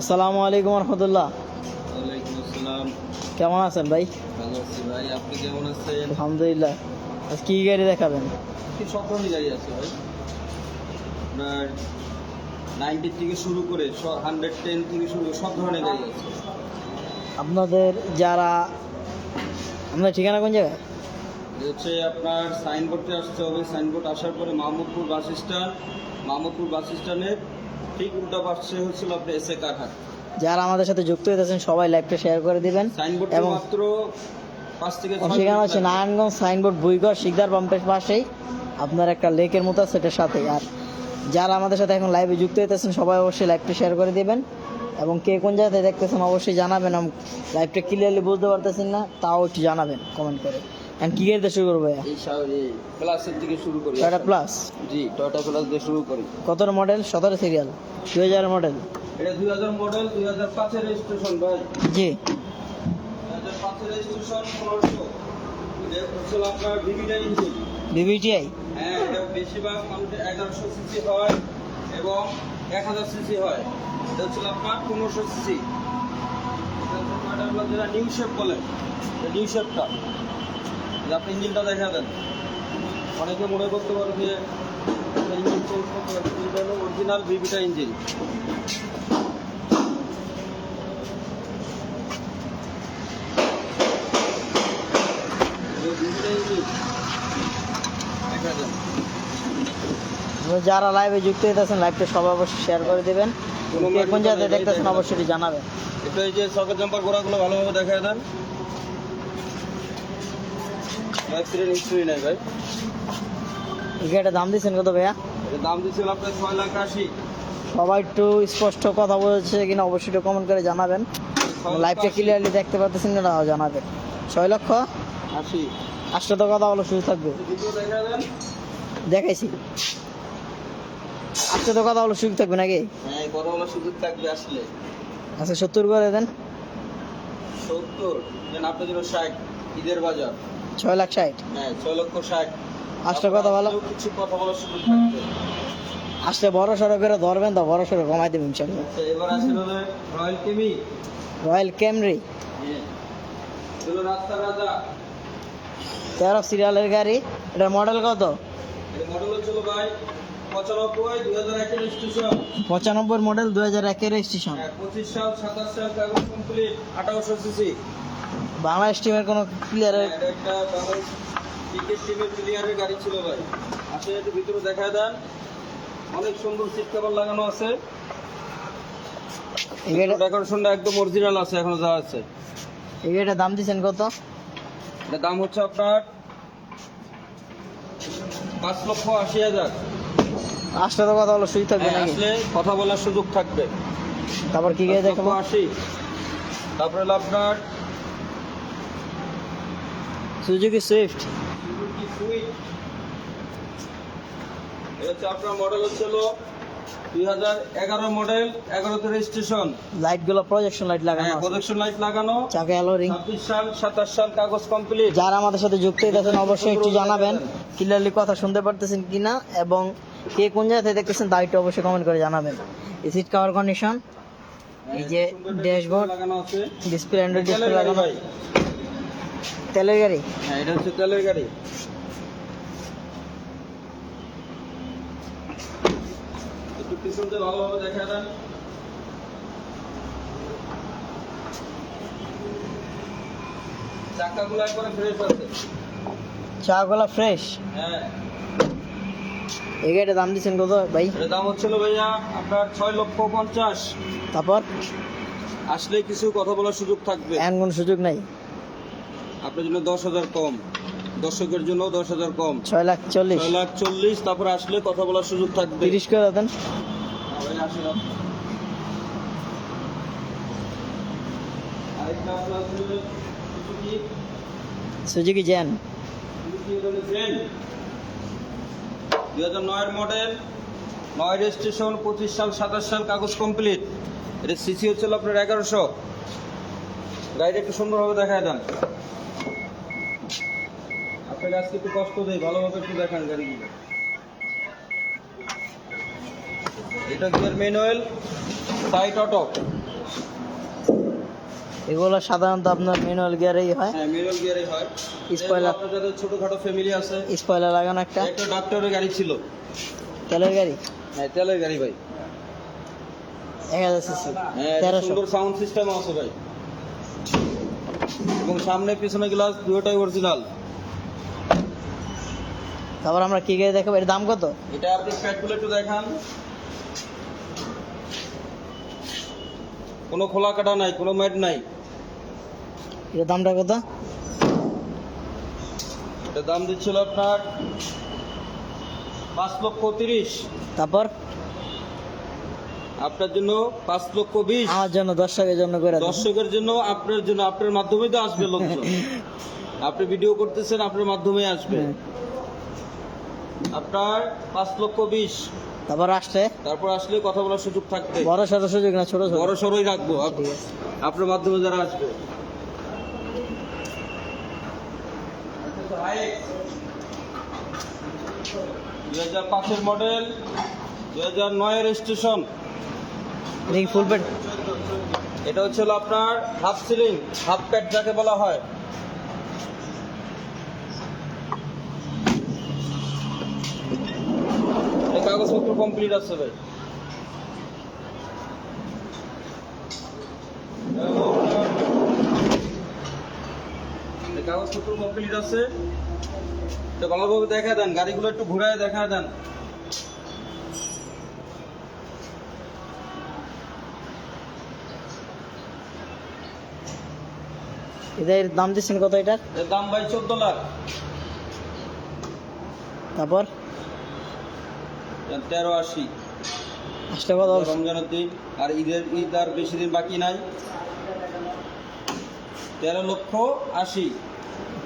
আসসালামু আলাইকুম রহমতুল্লাহ। ওয়ালাইকুম আসসালাম। কেমন আছেন ভাই? ভালো আছি ভাই, আপনি কেমন আছেন? আলহামদুলিল্লাহ। আজ কি গাড়ি দেখাবেন? কি সব ধরনের গাড়ি আছে ভাই? আপনার 90 থেকে শুরু করে 110 থেকে শুরু করে সব ধরনের গাড়ি আছে। আপনাদের যারা আপনার ঠিকানা কোন জায়গায়? এটা হচ্ছে আপনার সাইনবোর্ডে আসতে হবে। সাইনবোর্ড আসার পরে মাহমুদপুর বাস স্ট্যান্ড, মাহমুদপুর বাস স্ট্যান্ডের ঠিক উল্টা পাশে হচ্ছিল আপনার এসএ কারহাট। যারা আমাদের সাথে যুক্ত হয়েছেন সবাই লাইভটা শেয়ার করে দিবেন। সাইনবোর্ড এবং মাত্র 5 থেকে 6 সেখানে হচ্ছে নারায়ণগঞ্জ সাইনবোর্ড বুইগড় শিকদার পাম্পের পাশেই আপনার একটা লেকের মতো আছে, সেটার সাথেই। আর যারা আমাদের সাথে এখন লাইভে যুক্ত হইতেছেন সবাই অবশ্যই লাইভটা শেয়ার করে দিবেন এবং কে কোন জায়গাতে দেখতেছেন অবশ্যই জানাবেন। লাইভটা ক্লিয়ারলি বুঝতে পারতেছেন না তাও একটু জানাবেন কমেন্ট করে। এখন কি গাড়িতে শুরু করবো? এই প্লাসের থেকে শুরু করি। Toyota plus. জি, টয়োটা প্লাস দিয়ে শুরু করি। কত মডেল? 17 serial, 2000 model. এটা 2000 মডেল, 2005 এর রেজিস্ট্রেশন ভাই। জি, 2005 এর রেজিস্ট্রেশন 1500। এটা হচ্ছে আপনার ভিভিটা ইঞ্জিন। বিবিটিআই। হ্যাঁ, এটা বেশিরভাগ মানুষের 1100 সিসি হয় এবং 1000 সিসি হয়। এটা হচ্ছে আপনার 1500 সিসি। এটা হচ্ছে টয়োটা যেটা নিউ শেপ বলে, নিউ শেপটা। আপনি ইঞ্জিনটা দেখা দেন। অনেকে মনে করতে পারে যে ইঞ্জিন চেঞ্জ করতে পারে, কিন্তু এটা হলো অরিজিনাল ভিভিটা ইঞ্জিন। যারা লাইভে যুক্ত হইতেছেন লাইভটা সবাই অবশ্যই শেয়ার করে দিবেন। কে কোন জায়গাতে দেখতেছেন অবশ্যই জানাবেন। এটা এই যে সকেট জাম্পার গোড়াগুলো ভালোভাবে দেখায় দেন। অ্যাক্সিডেন্ট হিস্ট্রি নাই ভাই। এই গাড়িটার দাম দিচ্ছেন কত ভাইয়া? এর দাম দিচ্ছিল আপনার 6,80,000। সবাই একটু স্পষ্ট কথা বলছে কিনা অবশ্যই একটু কমেন্ট করে জানাবেন। লাইভটা ক্লিয়ারলি দেখতে পারতেছেন কিনা তাও জানাবেন। 6,80,000। আসলে তো কথা বলার সুযোগ থাকবে। ভিডিও দেখায় দেন। দেখাইছি। আসলে তো কথা বলার সুযোগ থাকবে নাকি? হ্যাঁ, কথা বলার সুযোগ থাকবে আসলে। আচ্ছা 70 করে দেন। 70 দেন আপনার জন্য 60 ঈদের বাজার। 6,60,000। হ্যাঁ, 6,60,000। আসলে কথা বলা কিছু কথা বলার সুযোগ থাকবে। আসলে বড় সড়ো করে ধরবেন তো বড় সড়ো কমাই দেবেন ইনশাআল্লাহ। আচ্ছা, এবার আসলে রয়্যাল কেমি। রয়্যাল ক্যামরি হ্যাঁ, চলো রাস্তার রাজা। 13 সিরিয়ালের গাড়ি। এটার মডেল কত? এর মডেল হচ্ছিল ভাই 95, 2001 এর রেজিস্ট্রেশন। 95 মডেল, 2001 এর রেজিস্ট্রেশন। হ্যাঁ, 25 সাল 27 সাল কাগজ কমপ্লিট, 2800 সিসি। বাংলাদেশ টিমের কোনো প্লেয়ারের এটা একটা বাংলাদেশ ক্রিকেট টিমের প্লেয়ারের গাড়ি ছিল ভাই। আসলে একটু ভিতরে দেখায় দেন। অনেক সুন্দর সিট কভার লাগানো আছে। ডেকোরেশনটা একদম অরিজিনাল আছে, এখনো যা আছে। এই গাড়িটার দাম দিচ্ছেন কত? এটার দাম হচ্ছে আপনার 5,80,000। আসলে তো কথা বলার সুযোগ থাকবে নাকি? আসলে কথা বলার সুযোগ থাকবে। তারপর কি গাড়ি দেখাবো? 5,80,000। তারপরে হলো আপনার সুজুকি সুইফট। Suzuki Swift. এটা হচ্ছে আপনার মডেল হচ্ছিল 2011 মডেল, 11তে রেজিস্ট্রেশন। লাইটগুলো প্রজেকশন লাইট লাগানো আছে। প্রজেকশন লাইট লাগানো। চাকা অ্যালোরিং। 26 সাল 27 সাল কাগজ কমপ্লিট। যারা আমাদের সাথে যুক্ত হইতেছেন অবশ্যই একটু জানাবেন ক্লিয়ারলি কথা শুনতে পারতেছেন কিনা এবং কে কোন জায়গা থেকে দেখতেছেন তা একটু অবশ্যই কমেন্ট করে জানাবেন। এই সিট কভার কন্ডিশন, এই যে ড্যাশবোর্ড, লাগানো আছে। ডিসপ্লে অ্যান্ড্রয়েড ডিসপ্লে লাগানো। তেলের গাড়ি। হ্যাঁ, এটা হচ্ছে তেলের গাড়ি। একটু পিছনতে ভালোভাবে দেখা দেন। চাকাগুলো একবারে ফ্রেশ আছে। চাকাগুলো ফ্রেশ। হ্যাঁ, এই গাড়িটার দাম দিচ্ছেন কত ভাই? এর দাম হচ্ছিল ভাইয়া আপনার 6,50,000। তারপর আসলে কিছু কথা বলার সুযোগ থাকবে। এমন কোনো সুযোগ নাই? আপনার জন্য 10,000 কম, দর্শকের জন্য 10,000 কম। 6,40,000। 6,40,000। তারপর আসলে কথা বলার সুযোগ থাকবে। 30 করে দেন। আরেকটা আপনার সুজুকি জ্যান। 2009 এর মডেল, 9 রেজিস্ট্রেশন, 25 সাল 27 সাল কাগজ কমপ্লিট। এটা সিসি হচ্ছিল আপনার 1100। গাড়িটা একটু সুন্দরভাবে দেখায় দেন। আপনাকে আজকে একটু কষ্ট দেই, ভালোভাবে একটু দেখান গাড়িগুলো। এটা গিয়ার ম্যানুয়াল, সাইড অটো। এগুলো সাধারণত আপনার ম্যানুয়াল গিয়ারেই হয়। হ্যাঁ, ম্যানুয়াল গিয়ারে হয়। Spoiler। আপনার যাদের ছোটখাটো ফ্যামিলি আছে, স্পয়লার লাগানো একটা একটা ডাক্তারের গাড়ি ছিল। তেলের গাড়ি হ্যাঁ, তেলের গাড়ি ভাই। 1000 সিসি হ্যাঁ, এটা 1300। সুন্দর সাউন্ড সিস্টেম আছে ভাই। এবং সামনে পিছনে গ্লাস দুটোটাই অরিজিনাল। তারপর আমরা কি গাড়ি দেখাবো, এর দাম কত? এটা আপনি পেট্রোল একটু দেখান। কোনো খোলা কাটা নাই, কোনো ম্যাট নাই। এর দামটা কত? এটা দাম দিচ্ছিল আপনার 5,30,000। তারপর আপনার জন্য 5,20,000। আমার জন্য দর্শকের জন্য করে দেন। দর্শকের জন্য, আপনার জন্য, আপনার মাধ্যমেই তো আসবে লোকজন। আপনি ভিডিও করতেছেন, আপনার মাধ্যমেই আসবে। হ্যাঁ। আপনার 5,20,000। তারপর আসলে তারপর আসলে কথা বলার সুযোগ থাকবে। বড় সড়ো সুযোগ না ছোট ছোট? বড় সড়ই রাখবো ঠিক আছে। আপনার মাধ্যমে যারা আসবে। 2005-এর মডেল, 2009-এর রেজিস্ট্রেশন। রিং ফুল পেট এটা হচ্ছে হলো আপনার হাফ সিলিং, হাফ প্যাড যাকে বলা হয়। এই কাগজপত্র কমপ্লিট আছে ভাই। এই কাগজপত্র কমপ্লিট আছে। এটা ভালোভাবে দেখা দেন, গাড়িগুলো একটু ঘুরায় দেখা দেন। এদের দাম দিচ্ছেন কত এটার? এর দাম ভাই 14 লাখ। তারপর 1380। আসলে কত? রমজানের দিন আর ঈদ আর বেশি দিন বাকি নাই। 13,80,000।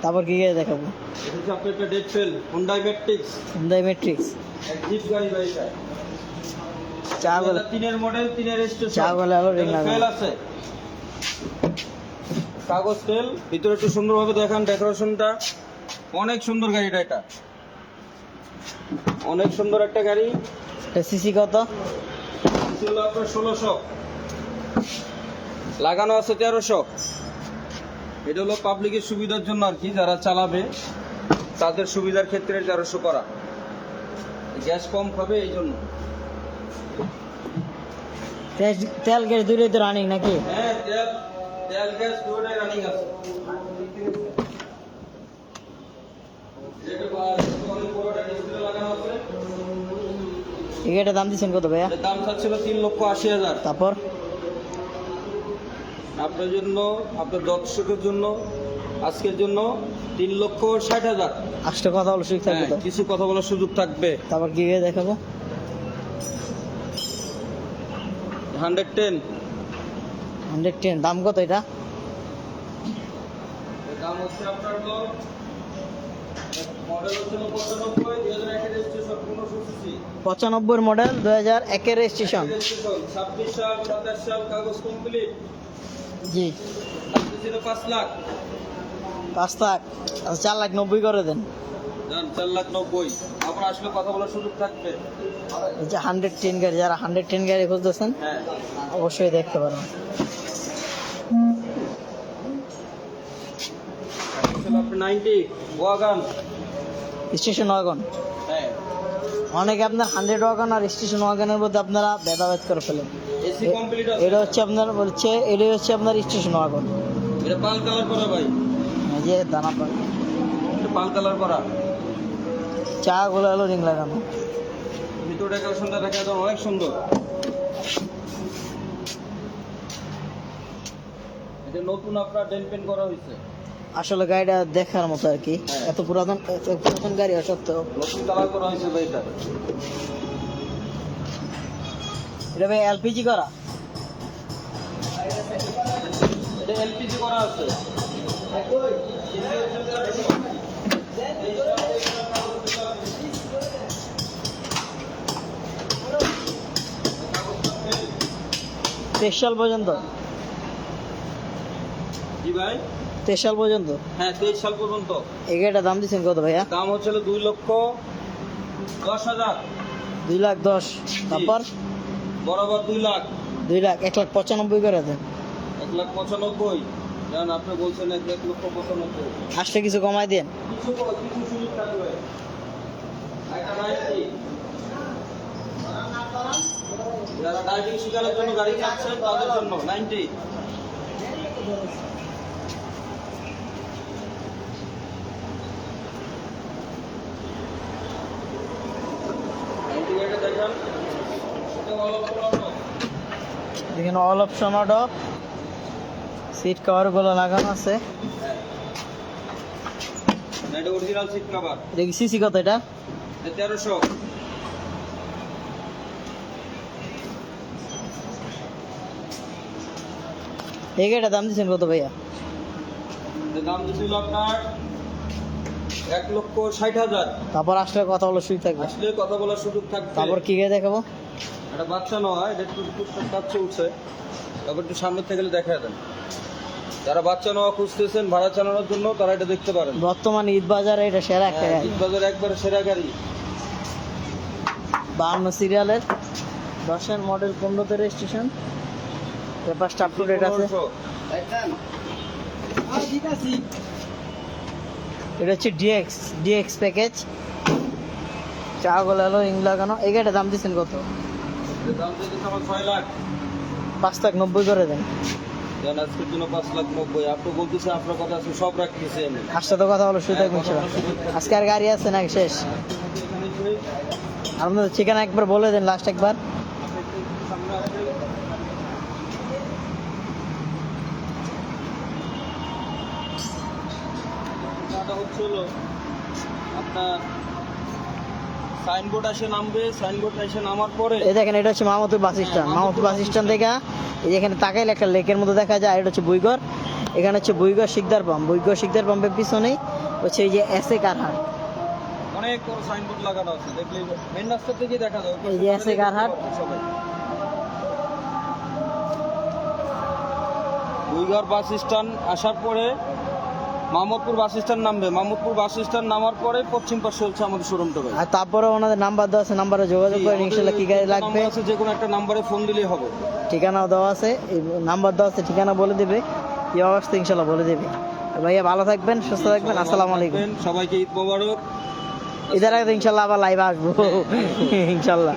তারপর কি গাড়ি দেখাবো? এটা হচ্ছে আপনার একটা dead fail Hyundai matrix, Hyundai matrix. এক জিপ গাড়ি ভাই। এটা চা গলা 3-এর মডেল, 3-এর রেজিস্ট্রেশন। চা গলা আলো রিং লাগানো। ফেল আছে, কাগজ তেল। ভিতরে একটু সুন্দরভাবে দেখান, ডেকোরেশনটা অনেক সুন্দর গাড়িটা। এটা অনেক সুন্দর একটা গাড়ি। এটা সিসি কত? ছিল আপনার 1600, লাগানো আছে 1300। এটা হলো পাবলিকের সুবিধার জন্য আর কি, যারা চালাবে তাদের সুবিধার ক্ষেত্রে 1300 করা। গ্যাস কম খাবে এই জন্য। তেল গ্যাস দুটোই তো রানিং নাকি? হ্যাঁ, তেল তেল গ্যাস দুটোটাই রানিং আছে। অনেক বড় একটা ডিসপ্লে লাগানো আছে। এই গাড়িটার দাম দিচ্ছেন কত ভাইয়া? এর দাম চাচ্ছিল 3,80,000। তারপর আপনার জন্য, আপনার দর্শকের জন্য, আজকের জন্য 3,60,000। আসলে কথা বলো সুযোগ থাকবে তো? কিছু কথা বলার সুযোগ থাকবে। তারপর কি গাড়ি দেখাবো? 110। 110 দাম কত এটা? এর দাম হচ্ছে আপনার তো মডেল হচ্ছে 95, 2001 এর রেজিস্ট্রেশন, 1500 সিসি। 95 মডেল 2001 এর রেজিস্ট্রেশন। 26 সাল, 27 সাল, কাগজ কমপ্লিট। জি। আপনি ছিল 5 লাখ। 5 লাখ। আচ্ছা 4,90,000 করে দেন। যান 4,90,000। আপনার আসলে কথা বলার সুযোগ থাকবে। এই যে 110 গাড়ি, যারা 110 গাড়ি খুঁজতেছেন হ্যাঁ, অবশ্যই দেখতে পারেন। ছিল আপনার 90 ওয়াগন। Station wagon. হ্যাঁ, অনেকে আপনার 100 ওয়াগন আর স্টেশন ওয়াগনের মধ্যে আপনারা ভেদাভেদ করে ফেলেন। এসি কমপ্লিট আছে। এটা হচ্ছে আপনার বলছে, এটাই হচ্ছে আপনার স্টেশন ওয়াগন। এটা পাল কালার করা ভাই। এই যে দানা পাক এটা পাল কালার করা। চা গুলো হলো রিং লাগানো। ভিতর ডেকোরেশনটা দেখা যায় অনেক সুন্দর। এটা নতুন আপনার ডেন্ট পেন্ট করা হয়েছে। আসলে গাড়িটা দেখার মতো আর কি। হ্যাঁ। এত পুরাতন গাড়ি সত্ত্বেও নতুন কালার করা হয়েছে ভাই। এটা ভাই এলপিজি করা। এটা এলপিজি করা আছে। তেইশ সাল পর্যন্ত। জি ভাই। 23 সাল পর্যন্ত। হ্যাঁ, 23 সাল পর্যন্ত। এই গাড়িটার দাম দিচ্ছেন কত ভাইয়া? দাম হচ্ছিল 2,10,000। 2,10,000। তারপর বরাবর 2 লাখ। 2 লাখ 1,95,000 করে দেন। 1,95,000 জান আপনি বলছেন 1,95,000 আসলে কিছু কমাই দেন। কিছু সুযোগ থাকবে একটা 90 যারা ড্রাইভিং শেখানোর জন্য গাড়ি চাচ্ছেন তাদের জন্য 90 গাড়িটা দেখেন এটা ভালো ভালো দেখেন all option auto, seat cover গুলো লাগানো আছে। এটা অরিজিনাল সিট কভার এটা কি সিসি কত এটা? 1300 এই গাড়িটার দাম দিচ্ছেন কত ভাইয়া? এর দাম দিছিল আপনার 1,60,000 তারপর আসলে কথা বলার সুযোগ থাকবে। আসলে কথা বলার সুযোগ থাকবে। তারপর কি গাড়ি দেখাবো? এটা বাচ্চা নয়, এটা একটু টুকটাক কাজ চলছে। তারপর একটু সামনে থেকে দেখা দেন। যারা বাচ্চা নেওয়া খুঁজতেছেন ভাড়া চালানোর জন্য তারা এটা দেখতে পারেন। বর্তমানে ঈদ বাজারে এটা সেরা একটা গাড়ি। ঈদ বাজার একবারে সেরা গাড়ি। 52 সিরিয়ালের 10-এর মডেল 15-তে রেজিস্ট্রেশন, পেপারটা আপ টু ডেট আছে। এটা হচ্ছে ডিএক্স প্যাকেজ, চাগুলো হলো রিং লাগানো। এই গাড়িটার দাম দিচ্ছেন কত? এর দাম যদি আমার 6 লাখ 5,90,000 করে দেন। দেন আজকের জন্য 5,90,000। আপনি বলতেছেন আপনার কথা আছে, সব রাখতেছি আমি। আসলে তো কথা বলো সুযোগ থাকবে ইনশাআল্লাহ। আজকে আর গাড়ি আছে নাকি শেষ? এখানে এসে আপনাদের ঠিকানা একবার বলে দেন, লাস্ট একবার। সামনে আসে এটা হচ্ছে হলো আপনার সাইনবোর্ড এসে নামবে। সাইনবোর্ড এসে নামার পরে এই দেখেন, এটা হচ্ছে Mahmudpur bus stand. Mahmudpur bus stand থেকে এই যে এখানে তাকাইলে একটা লেকের মতো দেখা যায়। আর এটা হচ্ছে বুইগর। এখানে হচ্ছে বুইগর শিকদার পাম্প। বুইগর শিকদার পাম্পের পিছনেই হচ্ছে এই যে এসএ কারহাট। অনেক বড় সাইনবোর্ড লাগানো আছে, দেখলে মেন রাস্তা থেকে দেখা যায়। এই যে আছে কারহাট। বুইগর বাস স্ট্যান্ড আসার পরে মাহমুদপুর বাস স্ট্যান্ড নামবে। মাহমুদপুর বাস স্ট্যান্ড নামার পরে পশ্চিম পাশে হচ্ছে আমাদের শোরুমটা। আর তারপরে ওনাদের নাম্বার দেওয়া আছে, নাম্বারে যোগাযোগ করে ইনশাআল্লাহ কি গাড়ি লাগবে আছে, যে কোনো একটা নাম্বারে ফোন দিলেই হবে। ঠিকানাও দেওয়া আছে, এই নাম্বার দেওয়া আছে, ঠিকানা বলে দেবে, কি অবস্থা ইনশাআল্লাহ বলে দেবে। ভাইয়া ভালো থাকবেন, সুস্থ থাকবেন। আসসালামু আলাইকুম। সবাইকে ঈদ মোবারক। ঈদের আগে ইনশাআল্লাহ আবার লাইভ আসবো ইনশাআল্লাহ।